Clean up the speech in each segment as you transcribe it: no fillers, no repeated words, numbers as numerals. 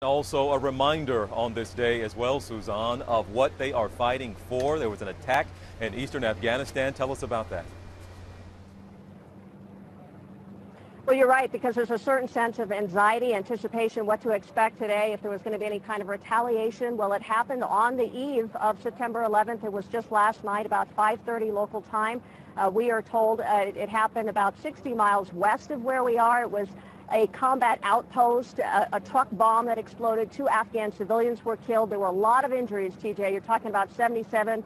Also a reminder on this day as well, Suzanne, of what they are fighting for. There was an attack in eastern Afghanistan. Tell us about that. Well, you're right, because there's a certain sense of anxiety, anticipation, what to expect today, if there was going to be any kind of retaliation. Well, it happened on the eve of September 11th. It was just last night, about 5:30 local time. We are told it happened about 60 miles west of where we are. It was a combat outpost, a truck bomb that exploded. 2 Afghan civilians were killed. There were a lot of injuries, TJ. You're talking about 77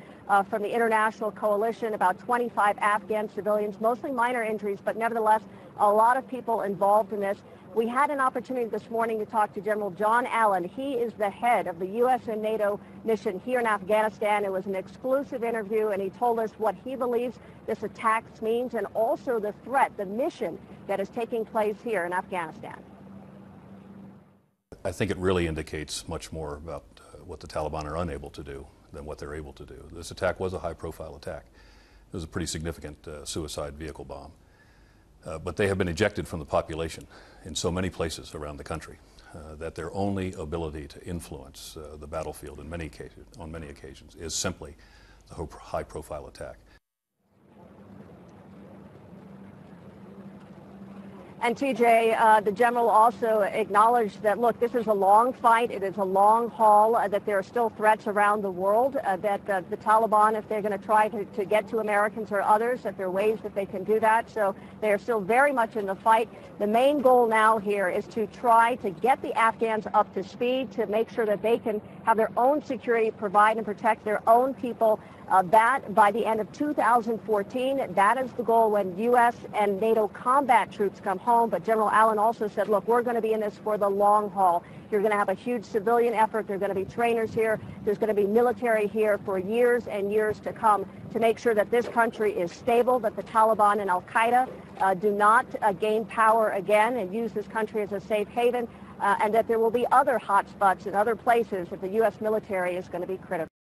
from the international coalition, about 25 Afghan civilians, mostly minor injuries, but nevertheless, a lot of people involved in this. We had an opportunity this morning to talk to General John Allen. He is the head of the U.S. and NATO mission here in Afghanistan. It was an exclusive interview, and he told us what he believes this attack means and also the threat, the mission that is taking place here in Afghanistan. I think it really indicates much more about what the Taliban are unable to do than what they're able to do. This attack was a high-profile attack. It was a pretty significant suicide vehicle bomb. But they have been ejected from the population in so many places around the country that their only ability to influence the battlefield on many occasions is simply the high-profile attack. And TJ, the general also acknowledged that, look, this is a long fight. It is a long haul, that there are still threats around the world, that the Taliban, if they're going to try to get to Americans or others, that there are ways that they can do that. So they are still very much in the fight. The main goal now here is to try to get the Afghans up to speed, to make sure that they can have their own security, provide and protect their own people. That by the end of 2014, that is the goal when U.S. and NATO combat troops come home. But General Allen also said, look, we're going to be in this for the long haul. You're going to have a huge civilian effort. There are going to be trainers here. There's going to be military here for years and years to come to make sure that this country is stable, that the Taliban and Al-Qaeda do not gain power again and use this country as a safe haven, and that there will be other hot spots in other places that the U.S. military is going to be critical.